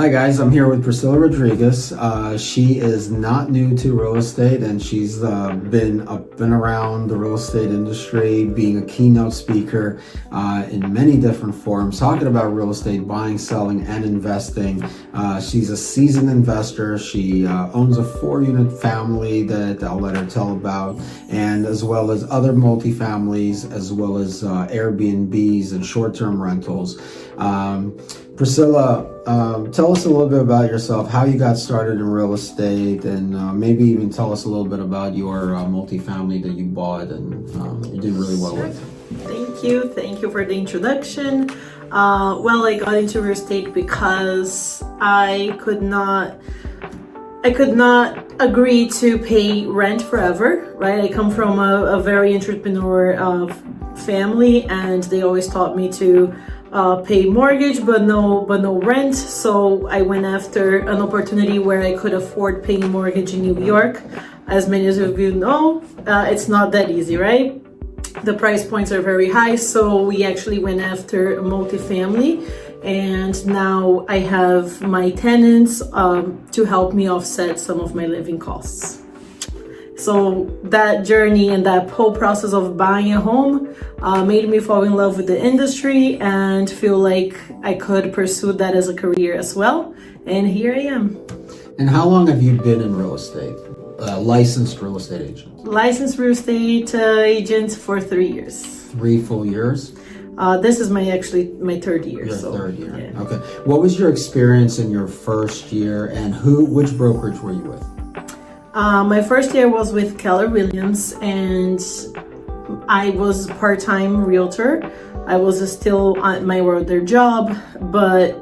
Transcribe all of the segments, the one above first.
Hi guys, I'm here with Priscilla Rodriguez. She is not new to real estate, and she's been around the real estate industry, being a keynote speaker in many different forums, talking about real estate, buying, selling, and investing. She's a seasoned investor. She owns a 4-unit family that I'll let her tell about, and as well as other multifamilies, as well as Airbnbs and short-term rentals. Priscilla, tell us a little bit about yourself, how you got started in real estate, and maybe even tell us a little bit about your multifamily that you bought and you did really well with. Thank you for the introduction. Well, I got into real estate because I could not agree to pay rent forever, right? I come from a very entrepreneur family, and they always taught me to pay mortgage but no rent. So I went after an opportunity where I could afford paying mortgage in New York. As many of you know, it's not that easy, right? The price points are very high, so we actually went after a multifamily, and now I have my tenants to help me offset some of my living costs. So that journey and that whole process of buying a home made me fall in love with the industry and feel like I could pursue that as a career as well. And here I am. And how long have you been in real estate? Licensed real estate agent? Licensed real estate agent for 3 years. 3 full years? This is my third year. Your third year. Yeah. Okay. What was your experience in your first year, and which brokerage were you with? My first year was with Keller Williams, and I was a part-time realtor. I was still at my other job, but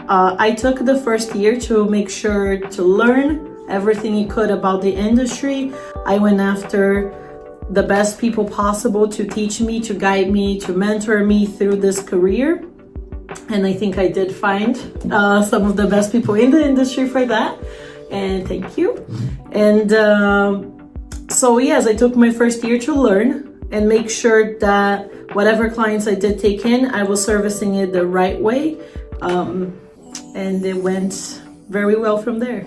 I took the first year to make sure to learn everything you could about the industry. I went after the best people possible to teach me, to guide me, to mentor me through this career. And I think I did find some of the best people in the industry for that. And thank you. And so yes, I took my first year to learn and make sure that whatever clients I did take in, I was servicing it the right way. And it went very well from there.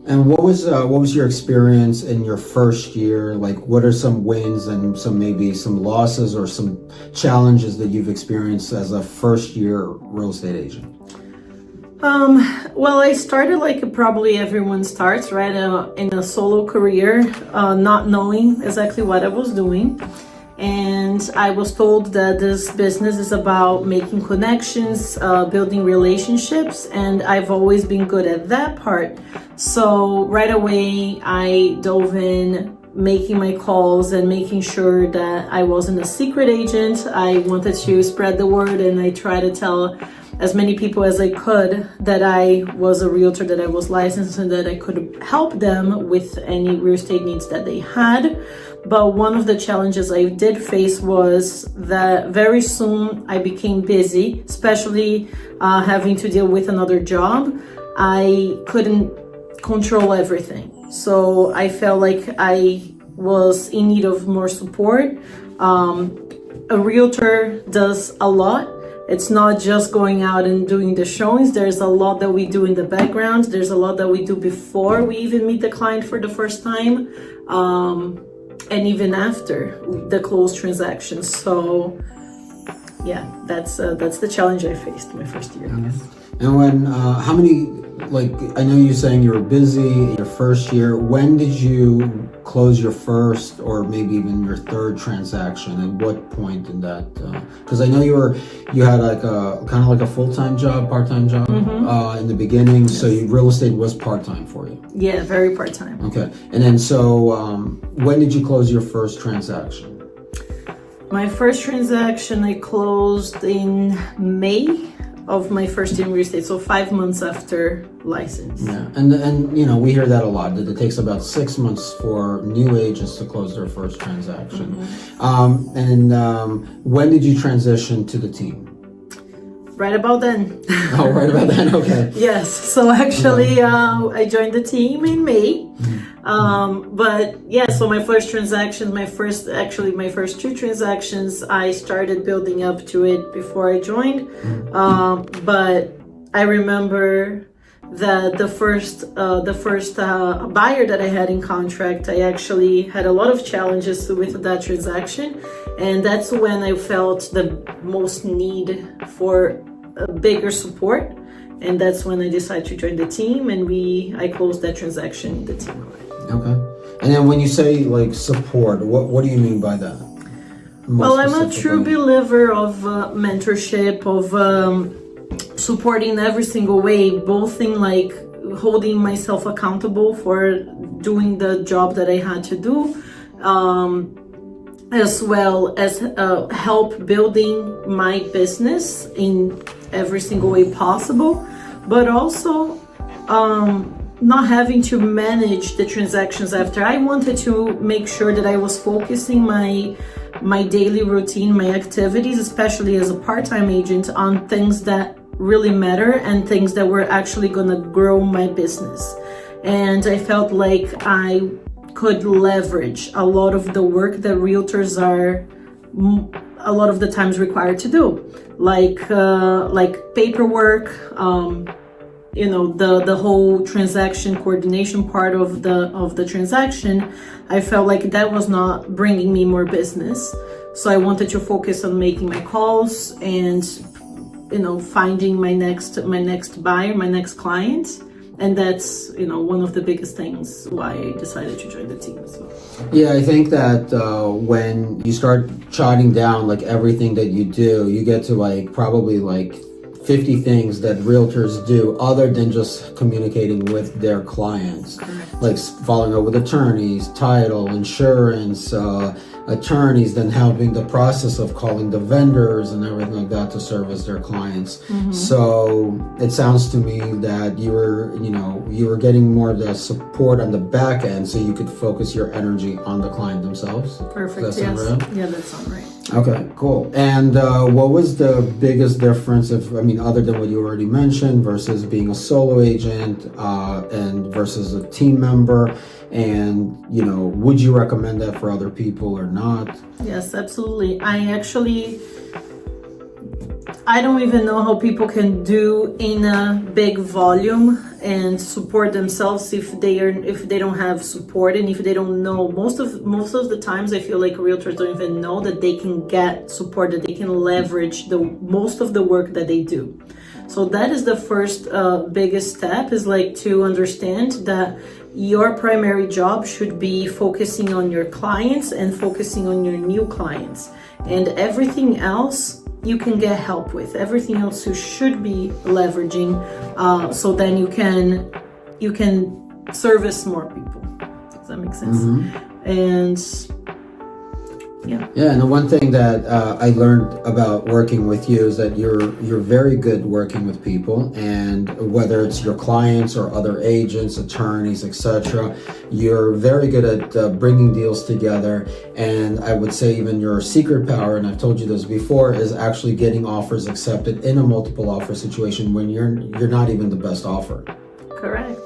And what was your experience in your first year? Like, what are some wins and maybe some losses or some challenges that you've experienced as a first year real estate agent? Well, I started like probably everyone starts, right? In a solo career, not knowing exactly what I was doing. And I was told that this business is about making connections, building relationships, and I've always been good at that part. So right away, I dove in, making my calls and making sure that I wasn't a secret agent. I wanted to spread the word, and I try to tell as many people as I could that I was a realtor, that I was licensed, and that I could help them with any real estate needs that they had. But one of the challenges I did face was that very soon I became busy, especially having to deal with another job. I couldn't control everything. So I felt like I was in need of more support. A realtor does a lot. It's not just going out and doing the showings. There's a lot that we do in the background. There's a lot that we do before we even meet the client for the first time, and even after the closed transactions. So yeah, that's the challenge I faced my first year. And when, how many, like, I know you're saying you were busy your first year. When did you close your first or maybe even your third transaction? At what point in that? Because I know you had like a kind of like a full-time job, part-time job in the beginning. Yes. So real estate was part-time for you. Yeah, very part-time. Okay. And then so when did you close your first transaction? My first transaction I closed in May of my first year in real estate, so 5 months after license. Yeah, and you know, we hear that a lot, that it takes about 6 months for new agents to close their first transaction. When did you transition to the team? Right about then. Oh, right about then, okay. Yes, so actually I joined the team in May. But yeah, so my first transaction, my first 2 transactions, I started building up to it before I joined. But I remember that the first buyer that I had in contract, I actually had a lot of challenges with that transaction, and that's when I felt the most need for a bigger support, and that's when I decided to join the team, and I closed that transaction in the team already. Okay. And then when you say like support, what do you mean by that? Well, I'm a true believer of mentorship, of supporting every single way, both in like holding myself accountable for doing the job that I had to do, as well as help building my business in every single way possible, but also not having to manage the transactions after. I wanted to make sure that I was focusing my daily routine, my activities, especially as a part-time agent, on things that really matter and things that were actually going to grow my business. And I felt like I could leverage a lot of the work that realtors are a lot of the times required to do, like paperwork, the whole transaction coordination part of the transaction. I felt like that was not bringing me more business, so I wanted to focus on making my calls and finding my next buyer, my next client. And that's, one of the biggest things why I decided to join the team as well. Yeah, I think that when you start jotting down like everything that you do, you get to like probably like 50 things that realtors do other than just communicating with their clients. Correct. Like following up with attorneys, title, insurance, attorneys, then helping the process of calling the vendors and everything like that to service their clients. Mm-hmm. So it sounds to me that you were getting more of the support on the back end, so you could focus your energy on the client themselves. Perfect. Does that sound right? Yeah, that sounds right. Okay, cool. And what was the biggest difference other than what you already mentioned, versus being a solo agent and versus a team member? And, would you recommend that for other people or not? Yes, absolutely. I don't even know how people can do in a big volume and support themselves if they don't have support, and if they don't know. Most of the times I feel like realtors don't even know that they can get support, that they can leverage most of the work that they do. So that is the first biggest step, is like to understand that your primary job should be focusing on your clients and focusing on your new clients, and everything else you can get help with. Everything else you should be leveraging, so then you can service more people. Does that make sense? Mm-hmm. And yeah, and the one thing that I learned about working with you is that you're very good working with people, and whether it's your clients or other agents, attorneys, etc., you're very good at bringing deals together. And I would say even your secret power, and I've told you this before, is actually getting offers accepted in a multiple offer situation when you're not even the best offer. Correct.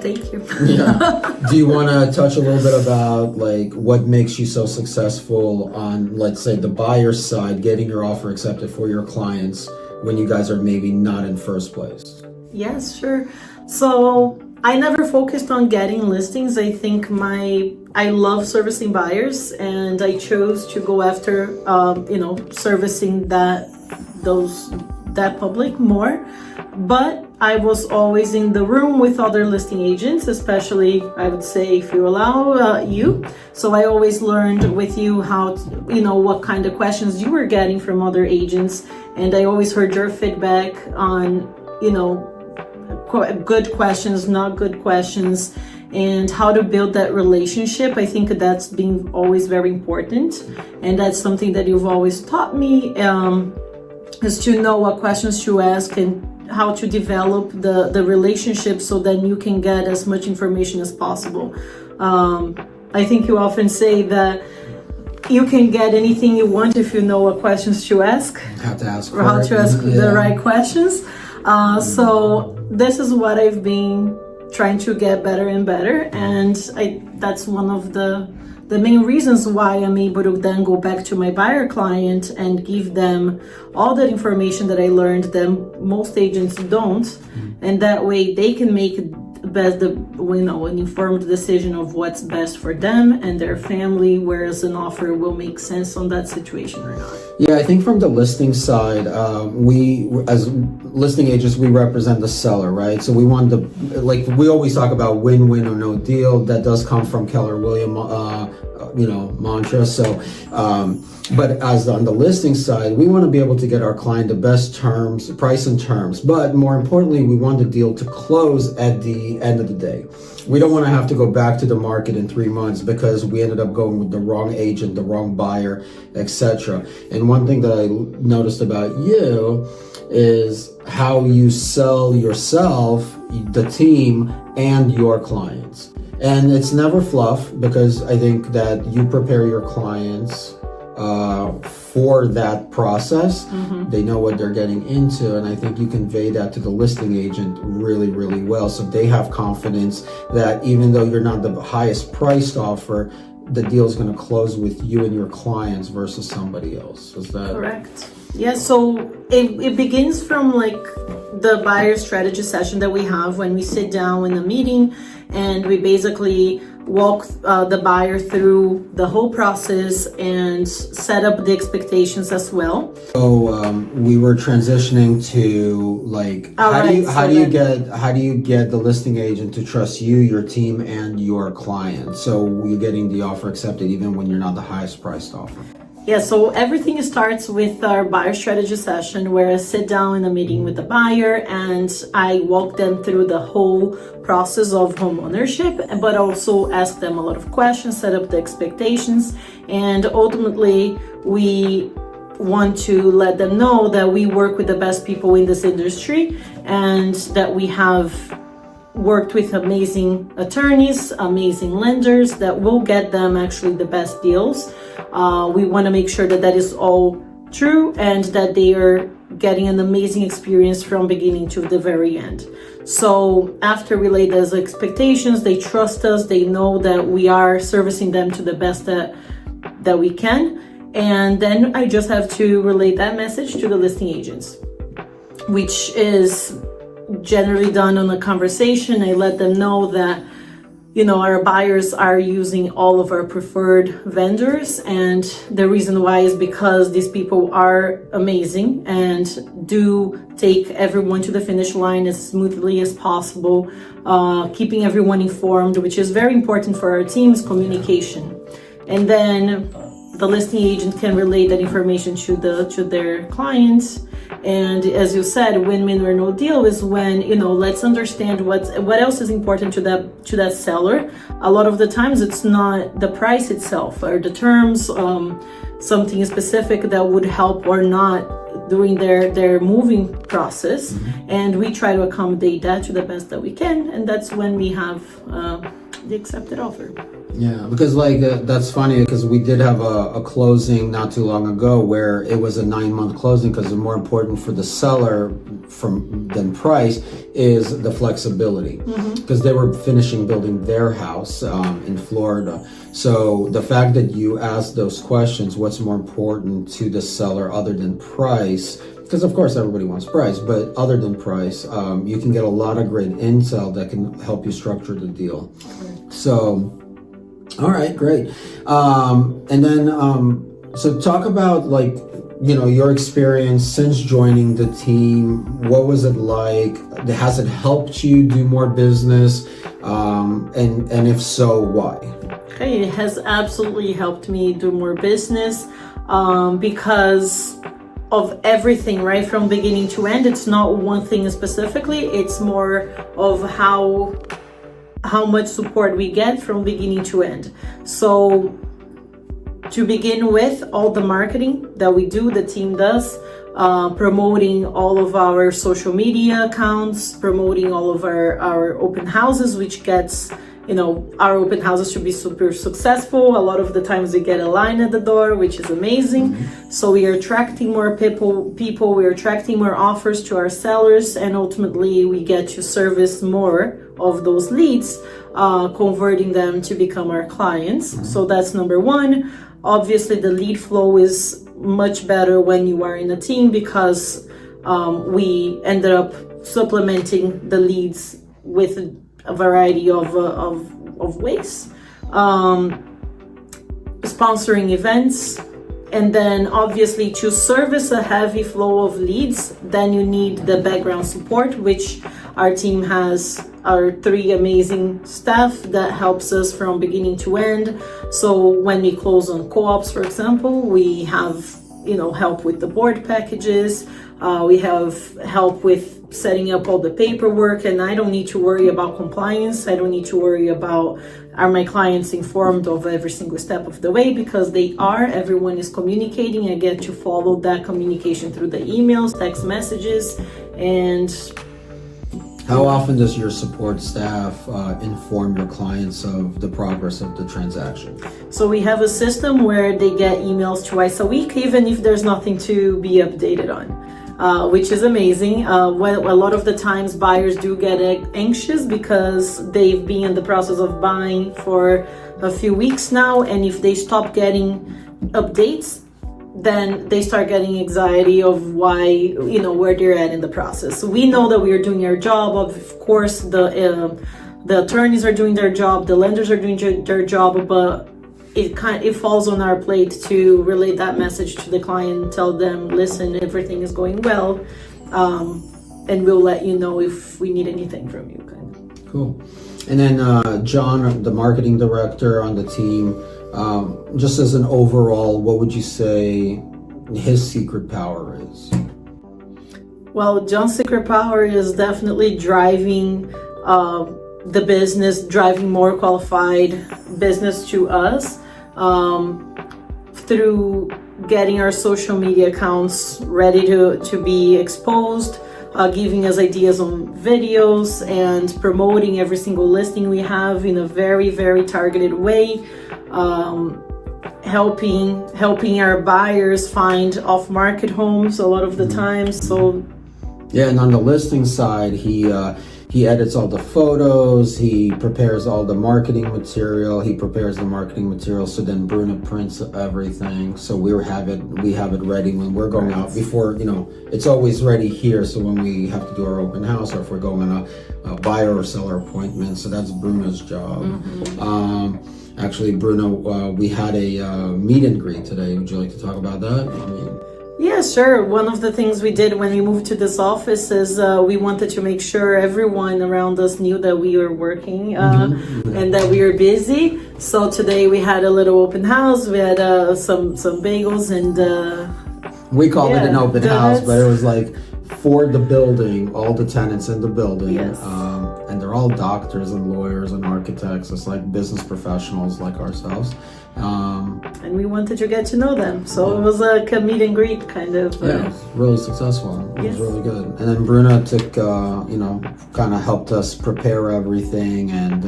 Thank you. Yeah. Do you want to touch a little bit about like what makes you so successful on, let's say, the buyer's side, getting your offer accepted for your clients when you guys are maybe not in first place? Yes, sure. So I never focused on getting listings. I think I love servicing buyers, and I chose to go after servicing that public more. But I was always in the room with other listing agents, especially, I would say, if you allow you. So I always learned with you how what kind of questions you were getting from other agents. And I always heard your feedback on, good questions, not good questions, and how to build that relationship. I think that's been always very important. And that's something that you've always taught me, is to know what questions to ask and how to develop the relationship, so then you can get as much information as possible. I think you often say that you can get anything you want if you know what questions to ask. How to ask the right questions. So this is what I've been trying to get better and better. And that's one of the main reasons why I'm able to then go back to my buyer client and give them all that information that I learned that most agents don't. And that way they can make an informed decision of what's best for them and their family, whereas an offer will make sense on that situation or not. Yeah, I think from the listing side, we as listing agents, we represent the seller, right? So we want we always talk about win-win or no deal. That does come from Keller Williams, mantra. So, but as on the listing side, we want to be able to get our client the best terms, price and terms. But more importantly, we want the deal to close at the end of the day. We don't want to have to go back to the market in 3 months because we ended up going with the wrong agent, the wrong buyer, etc. And one thing that I noticed about you is how you sell yourself, the team, and your clients. And it's never fluff, because I think that you prepare your clients for that process. They know what they're getting into, and I think you convey that to the listing agent really, really well. So they have confidence that even though you're not the highest priced offer, the deal is going to close with you and your clients versus somebody else. Is that correct? Yeah, so it begins from the buyer strategy session that we have when we sit down in a meeting, and we basically walk the buyer through the whole process and set up the expectations as well. So we were transitioning to how do you get the listing agent to trust you, your team, and your client? So you're getting the offer accepted even when you're not the highest priced offer. Yeah, so everything starts with our buyer strategy session, where I sit down in a meeting with the buyer and I walk them through the whole process of home ownership, but also ask them a lot of questions, set up the expectations, and ultimately we want to let them know that we work with the best people in this industry and that we have worked with amazing attorneys, amazing lenders that will get them actually the best deals. We want to make sure that that is all true and that they are getting an amazing experience from beginning to the very end. So after we lay those expectations, they trust us, they know that we are servicing them to the best that we can. And then I just have to relay that message to the listing agents, which is generally done on a conversation. I let them know that our buyers are using all of our preferred vendors, and the reason why is because these people are amazing and do take everyone to the finish line as smoothly as possible, keeping everyone informed, which is very important for our team's communication. And then the listing agent can relay that information to their clients. And as you said, win-win or no deal is when, let's understand what else is important to that seller. A lot of the times it's not the price itself or the terms, something specific that would help or not during their moving process. And we try to accommodate that to the best that we can. And that's when we have the accepted offer. Yeah, because that's funny, because we did have a closing not too long ago where it was a 9-month closing, because the more important for the seller than price is the flexibility, because they were finishing building their house in Florida. So the fact that you asked those questions, what's more important to the seller other than price, because of course everybody wants price, but other than price, you can get a lot of great intel that can help you structure the deal. So all right, great. And then, so talk about your experience since joining the team. What was it like? Has it helped you do more business? And if so, why? Okay, it has absolutely helped me do more business because of everything, right? From beginning to end. It's not one thing specifically. It's more of how much support we get from beginning to end. So to begin with, all the marketing that we do, the team does, promoting all of our social media accounts, promoting all of our open houses, which gets our open houses should be super successful. A lot of the times we get a line at the door, which is amazing. So we are attracting more people, we're attracting more offers to our sellers, and ultimately we get to service more of those leads, converting them to become our clients. So that's number one. Obviously, the lead flow is much better when you are in a team, because we ended up supplementing the leads with a variety of ways, sponsoring events, and then obviously to service a heavy flow of leads, then you need the background support, which our team has our 3 amazing staff that helps us from beginning to end. So when we close on co-ops, for example, we have help with the board packages. We have help with setting up all the paperwork, and I don't need to worry about compliance. I don't need to worry about, are my clients informed of every single step of the way, because they are. Everyone is communicating. I get to follow that communication through the emails, text messages, and how often does your support staff inform your clients of the progress of the transaction? So we have a system where they get emails twice a week, even if there's nothing to be updated on, which is amazing. A lot of the times buyers do get anxious because they've been in the process of buying for a few weeks now, and if they stop getting updates, then they start getting anxiety of why, where they're at in the process. So we know that we are doing our job. Of course, the attorneys are doing their job, the lenders are doing their job, but it falls on our plate to relay that message to the client and tell them, listen, everything is going well, and we'll let you know if we need anything from you. Cool. And then John, the marketing director on the team, just as an overall, what would you say his secret power is? Well, John's secret power is definitely driving the business, driving more qualified business to us through getting our social media accounts ready to be exposed, giving us ideas on videos, and promoting every single listing we have in a very, very targeted way. Helping our buyers find off-market homes a lot of the time. So yeah, and on the listing side, he edits all the photos, he prepares all the marketing material, so then Bruna prints everything, so we have it ready when we're going out. Before, it's always ready here, so when we have to do our open house, or if we're going on a buyer or seller appointment, so that's Bruna's job. Actually, Bruno, we had a meet and greet today. Would you like to talk about that? Yeah, sure. One of the things we did when we moved to this office is we wanted to make sure everyone around us knew that we were working and that we were busy. So today we had a little open house. We had some bagels and we called it an open donuts. house, but it was like for the building, all the tenants in the building. Yes. And they're all doctors and lawyers and architects. It's like business professionals like ourselves. And we wanted to get to know them. So it was like a meet and greet kind of. Yeah, it was really successful. It Yes. was really good. And then Bruna took, kind of helped us prepare everything and,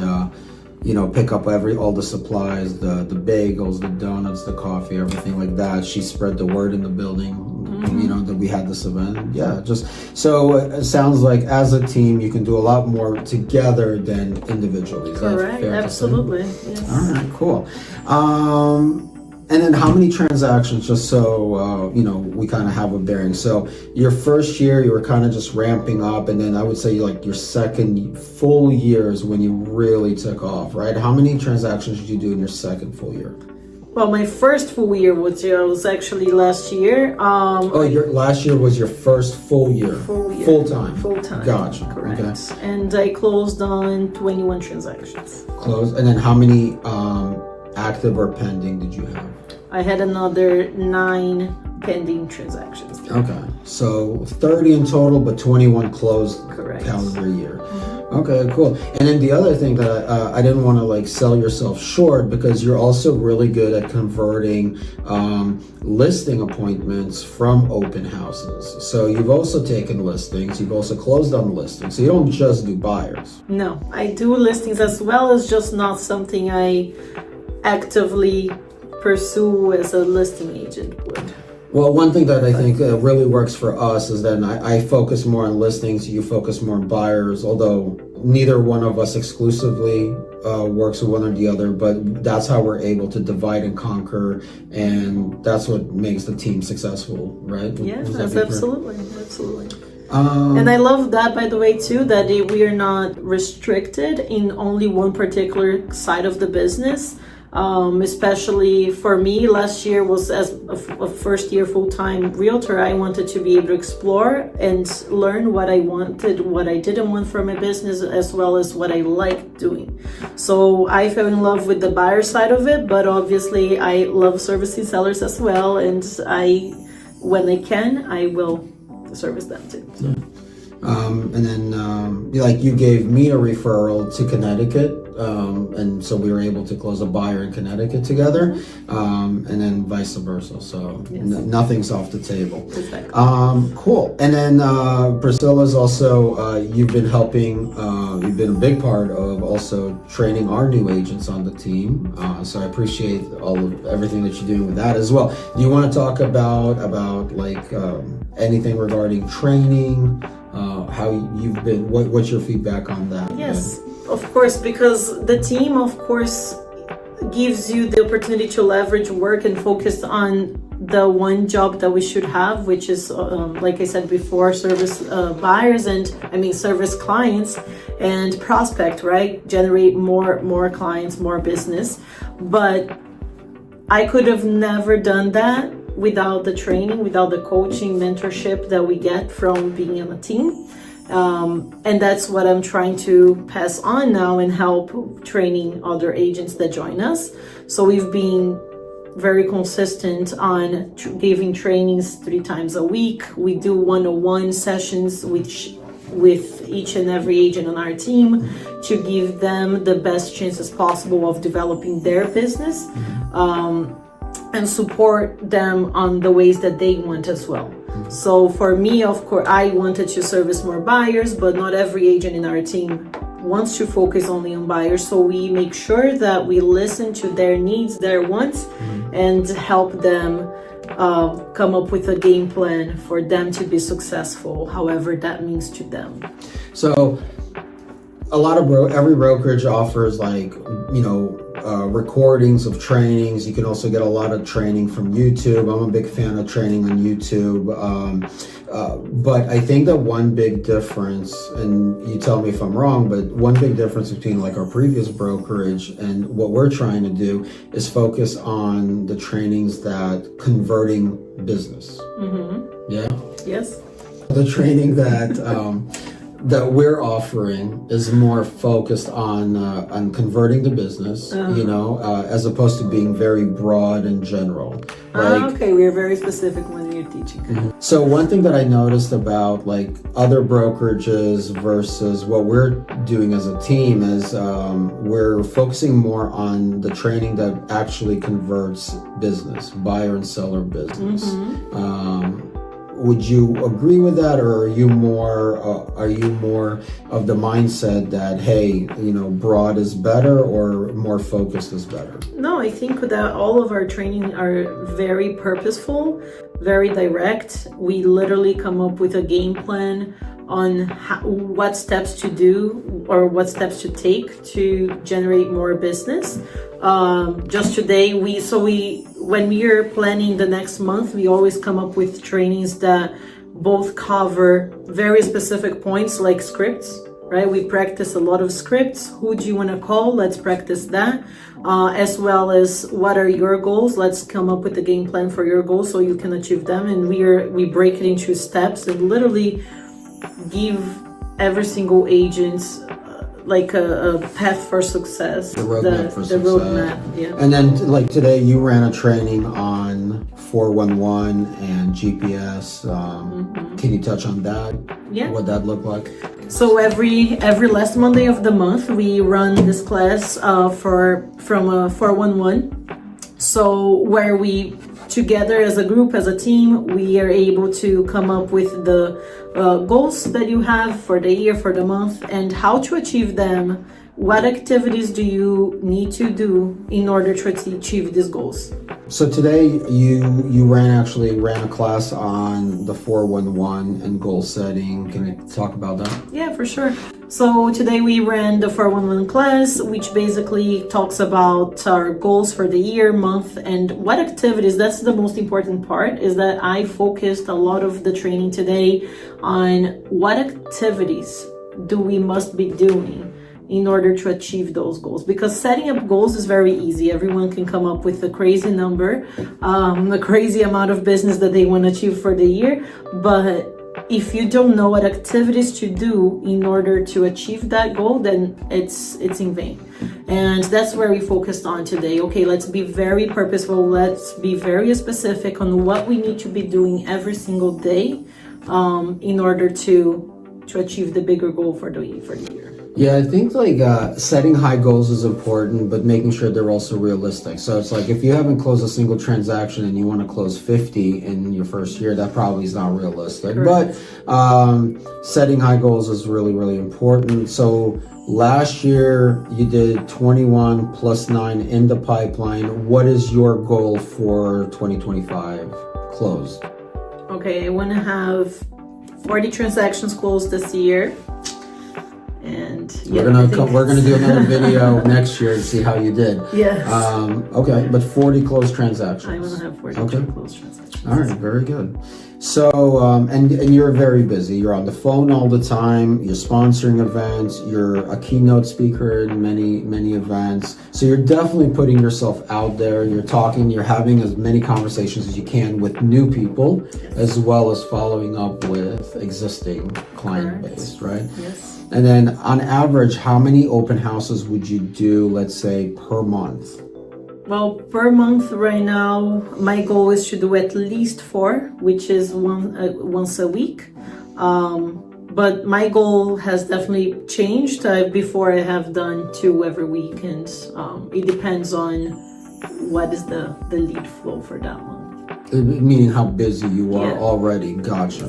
pick up all the supplies, the bagels, the donuts, the coffee, everything like that. She spread the word in the building, that we had this event. Yeah, so it sounds like as a team, you can do a lot more together than individually. Is Correct, that fair absolutely. to say? Yes. All right, cool. And then how many transactions, just so, we kind of have a bearing. So your first year, you were kind of just ramping up. And then I would say like your second full year is when you really took off, right? How many transactions did you do in your second full year? Well, my first full year was actually last year. Your last year was your first full year? Full year. Full-time? Full-time. Gotcha. Correct. Okay. And I closed on 21 transactions. Closed. And then how many active or pending did you have? I had another 9 pending transactions. Okay, so 30 in total, but 21 closed Correct. calendar year. Okay, cool. And then the other thing that I didn't want to like sell yourself short, because you're also really good at converting listing appointments from open houses. So you've also taken listings, you've also closed on listings. So you don't just do buyers. No, I do listings as well. As just not something I actively pursue as a listing agent would. Well, one thing that I think really works for us is that I focus more on listings, you focus more on buyers, although neither one of us exclusively works with one or the other, but that's how we're able to divide and conquer, and that's what makes the team successful, right? Yes, that's absolutely. And I love that, by the way, too, that we are not restricted in only one particular side of the business. Especially for me, last year was as a first year full-time realtor. I wanted to be able to explore and learn what I wanted, what I didn't want from my business, as well as what I liked doing. So I fell in love with the buyer side of it, but obviously I love servicing sellers as well, and when I can, I will service them too. So. And then like you gave me a referral to Connecticut, and so we were able to close a buyer in Connecticut together, and then vice versa. So yes. Nothing's off the table. Exactly. Cool. And then Priscilla's also you've been helping. You've been a big part of also training our new agents on the team. So I appreciate everything that you're doing with that as well. Do you want to talk about like anything regarding training? How you've been, what's your feedback on that? Yes, of course, because the team, of course, gives you the opportunity to leverage work and focus on the one job that we should have, which is, like I said before, service buyers service clients and prospect, right? Generate more clients, more business. But I could have never done that without the training, without the coaching, mentorship that we get from being on a team. And that's what I'm trying to pass on now and help training other agents that join us. So we've been very consistent on giving trainings 3 times a week. We do one-on-one sessions with each and every agent on our team to give them the best chances possible of developing their business. And support them on the ways that they want as well. So for me, of course, I wanted to service more buyers, but not every agent in our team wants to focus only on buyers. So we make sure that we listen to their needs, their wants, and help them come up with a game plan for them to be successful, however that means to them. So a lot of every brokerage offers like, recordings of trainings. You can also get a lot of training from YouTube. I'm a big fan of training on YouTube. But I think that one big difference, and you tell me if I'm wrong, but one big difference between like our previous brokerage and what we're trying to do is focus on the trainings that converting business. Yeah? Yes. The training that that we're offering is more focused on converting the business, as opposed to being very broad and general. Okay, we're very specific when you're teaching. So one thing that I noticed about like other brokerages versus what we're doing as a team is we're focusing more on the training that actually converts business, buyer and seller business. Would you agree with that, or are you more of the mindset that, hey, broad is better or more focused is better? No, I think that all of our training are very purposeful, very direct. We literally come up with a game plan on what steps to do or what steps to take to generate more business. Just today, when we are planning the next month, we always come up with trainings that both cover very specific points like scripts, right? We practice a lot of scripts. Who do you want to call? Let's practice that. As well as what are your goals? Let's come up with a game plan for your goals so you can achieve them. And we break it into steps and literally give every single agent like a path for success. The roadmap for success. Roadmap, yeah. And then like today you ran a training on 411 and GPS. Can you touch on that? Yeah. What that looked like? So every last Monday of the month, we run this class from 411. So where we together as a group, as a team, we are able to come up with the goals that you have for the year, for the month, and how to achieve them. What activities do you need to do in order to achieve these goals? So today you actually ran a class on the 411 and goal setting. Can you talk about that? Yeah, for sure. So today we ran the 411 class, which basically talks about our goals for the year, month, and what activities. That's the most important part, is that I focused a lot of the training today on what activities do we must be doing in order to achieve those goals. Because setting up goals is very easy. Everyone can come up with a crazy number, a crazy amount of business that they want to achieve for the year. But if you don't know what activities to do in order to achieve that goal, then it's in vain. And that's where we focused on today. Okay, let's be very purposeful. Let's be very specific on what we need to be doing every single day in order to achieve the bigger goal for the year. Yeah, I think setting high goals is important, but making sure they're also realistic. So it's like if you haven't closed a single transaction and you want to close 50 in your first year, that probably is not realistic. Correct. But setting high goals is really, really important. So last year you did 21 plus 9 in the pipeline. What is your goal for 2025 closed? Okay, I want to have 40 transactions closed this year. And we're gonna do another video next year to see how you did. Yes. Okay, but 40 closed transactions. I want to have 40 closed transactions. All right, very good. So, and you're very busy. You're on the phone all the time. You're sponsoring events. You're a keynote speaker in many events. So you're definitely putting yourself out there. You're talking. You're having as many conversations as you can with new people, as well as following up with existing client base, right? Yes. And then on average, how many open houses would you do, let's say, per month? Well, per month right now, my goal is to do at least 4, which is once a week. But my goal has definitely changed. Before I have done 2 every week, and it depends on what is the lead flow for that month. Meaning how busy you are already. Gotcha.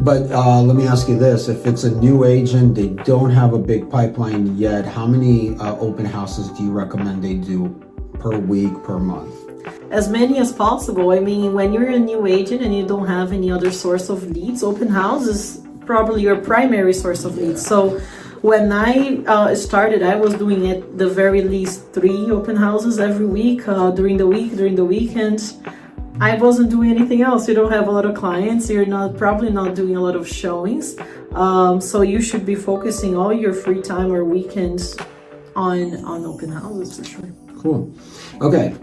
But let me ask you this. If it's a new agent, they don't have a big pipeline yet, how many open houses do you recommend they do per week, per month? As many as possible. I mean, when you're a new agent and you don't have any other source of leads, open house is probably your primary source of leads. So when I started, I was doing at the very least 3 open houses every week, during the weekends. I wasn't doing anything else. You don't have a lot of clients. You're probably not doing a lot of showings. So you should be focusing all your free time or weekends on open houses for sure. Cool. Okay.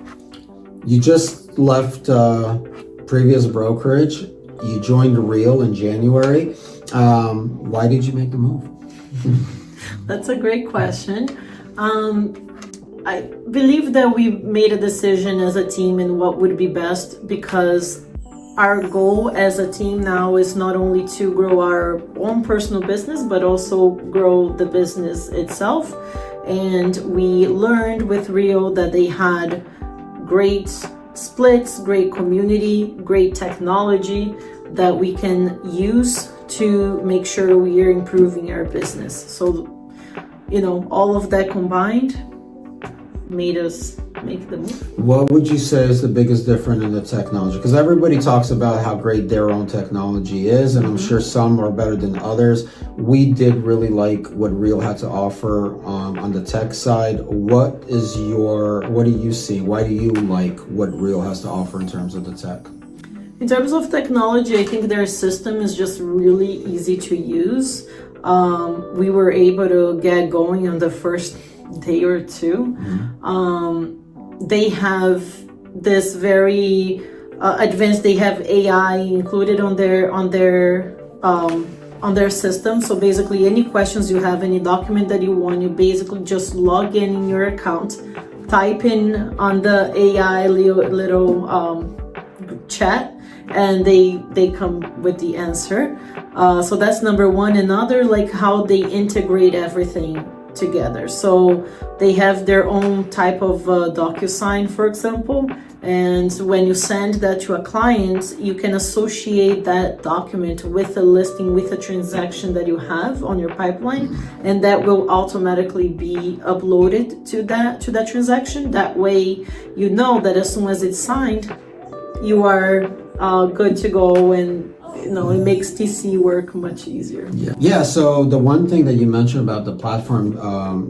You just left previous brokerage. You joined Real in January. Why did you make the move? That's a great question. I believe that we made a decision as a team in what would be best, because our goal as a team now is not only to grow our own personal business, but also grow the business itself. And we learned with Rio that they had great splits, great community, great technology that we can use to make sure we are improving our business. So, all of that combined made us make the move. What would you say is the biggest difference in the technology? Because everybody talks about how great their own technology is, and I'm sure some are better than others. We did really like what Real had to offer on the tech side. What do you see? Why do you like what Real has to offer in terms of the tech? In terms of technology, I think their system is just really easy to use. We were able to get going on the first day or 2. They have this very advanced. They have AI included on their system. So basically, any questions you have, any document that you want, you basically just log in your account, type in on the AI little chat, and they come with the answer. So that's number one. Another, like how they integrate everything together. So they have their own type of DocuSign, for example. And when you send that to a client, you can associate that document with a listing, with a transaction that you have on your pipeline, and that will automatically be uploaded to that transaction. That way, you know that as soon as it's signed, you are good to go, and it makes TC work much easier. Yeah. So the one thing that you mentioned about the platform,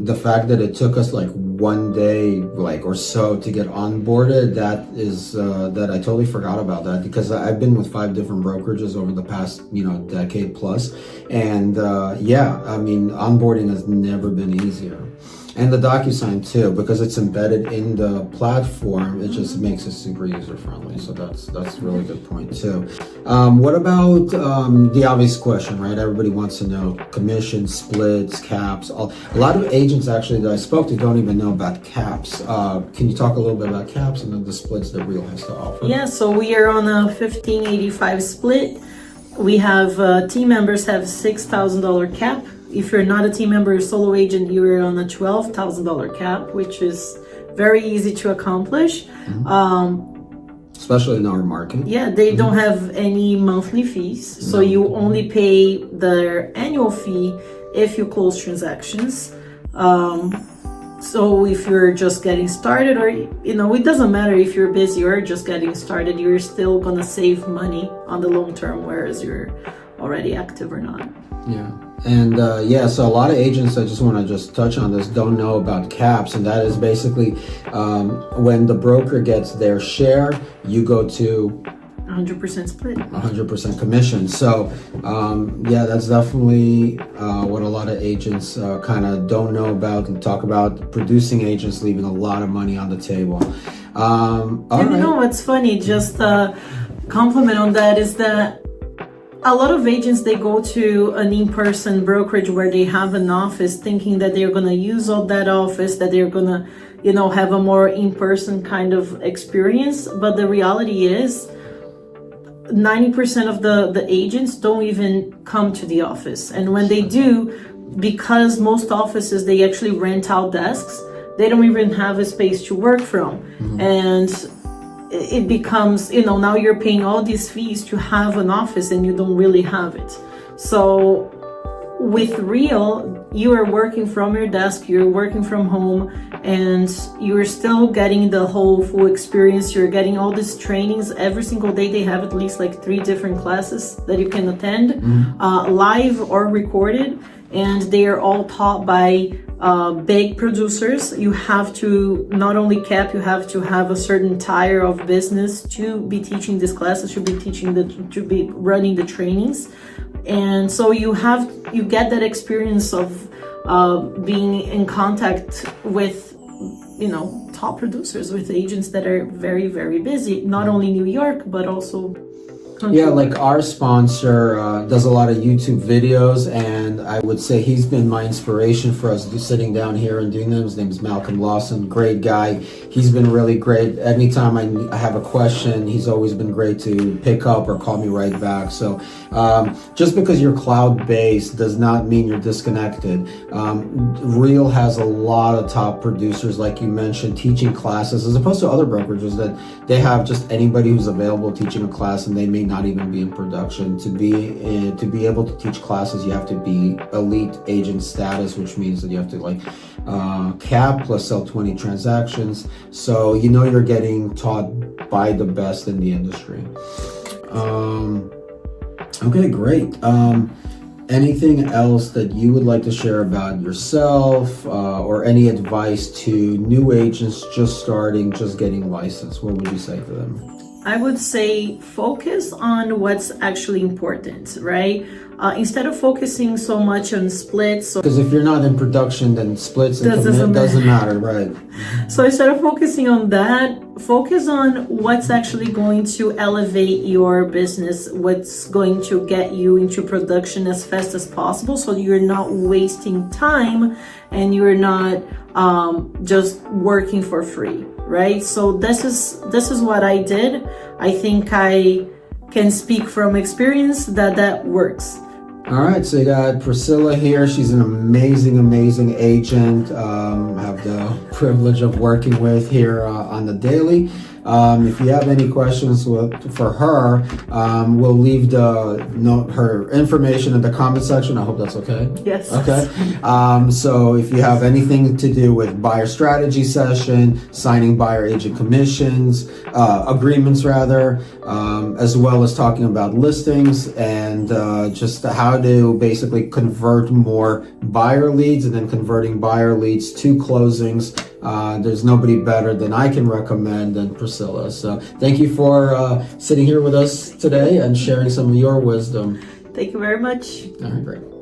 the fact that it took us like one day, or so, to get onboarded, that is that I totally forgot about that, because I've been with 5 different brokerages over the past decade plus, and onboarding has never been easier. And the DocuSign too, because it's embedded in the platform, it just makes it super user friendly. So that's a really good point too. What about the obvious question, right? Everybody wants to know commission, splits, caps. A lot of agents actually that I spoke to don't even know about caps. Can you talk a little bit about caps and then the splits that Real has to offer? Yeah, so we are on a 1585 split. We have team members have $6,000 cap. If you're not a team member or solo agent, you're on a $12,000 cap, which is very easy to accomplish. Especially in our market. Yeah, they don't have any monthly fees. So you only pay their annual fee if you close transactions. So if you're just getting started, or, it doesn't matter if you're busy or just getting started, you're still gonna save money on the long term, whereas you're already active or not. Yeah. And so a lot of agents, I just want to just touch on this, don't know about caps, and that is basically when the broker gets their share, you go to 100% split, 100% commission. So that's definitely what a lot of agents kind of don't know about, and talk about producing agents leaving a lot of money on the table. What's funny, just compliment on that, is that a lot of agents, they go to an in-person brokerage where they have an office, thinking that they're going to use all that office, that they're going to, have a more in-person kind of experience. But the reality is 90% of the agents don't even come to the office. And when they do, because most offices, they actually rent out desks, they don't even have a space to work from. And it becomes, now you're paying all these fees to have an office and you don't really have it. So with Real, you are working from your desk, you're working from home, and you're still getting the whole full experience. You're getting all these trainings every single day. They have at least like 3 different classes that you can attend, live or recorded, and they are all taught by big producers. You have to not only cap, you have to have a certain tier of business to be teaching these classes, to be running the trainings. And so you get that experience of being in contact with top producers, with agents that are very, very busy, not only New York but also Yeah, like our sponsor does a lot of YouTube videos, and I would say he's been my inspiration for us sitting down here and doing them. His name is Malcolm Lawson, great guy. He's been really great. Anytime I have a question, he's always been great to pick up or call me right back. So just because you're cloud-based does not mean you're disconnected. Real has a lot of top producers, like you mentioned, teaching classes, as opposed to other brokerages that they have just anybody who's available teaching a class, and they may not even be in production. To be able to teach classes, you have to be elite agent status, which means that you have to cap plus sell 20 transactions. So you're getting taught by the best in the industry. Okay, great. Anything else that you would like to share about yourself, or any advice to new agents just starting, just getting licensed? What would you say to them? I would say focus on what's actually important, right? Instead of focusing so much on splits. Because if you're not in production, then splits and doesn't matter, right? So instead of focusing on that, focus on what's actually going to elevate your business, what's going to get you into production as fast as possible, so you're not wasting time and you're not just working for free, right? So this is what I did. I think I can speak from experience that works. All right, so you got Priscilla here. She's an amazing agent. I have the privilege of working with here on the daily. If you have any questions for her, we'll leave her information in the comment section. I hope that's okay. Yes. Okay. So if you have anything to do with buyer strategy session, signing buyer agent commissions, agreements rather, as well as talking about listings and just how to basically convert more buyer leads and then converting buyer leads to closings. There's nobody better than I can recommend than Priscilla. So thank you for sitting here with us today and sharing some of your wisdom. Thank you very much. All right, great.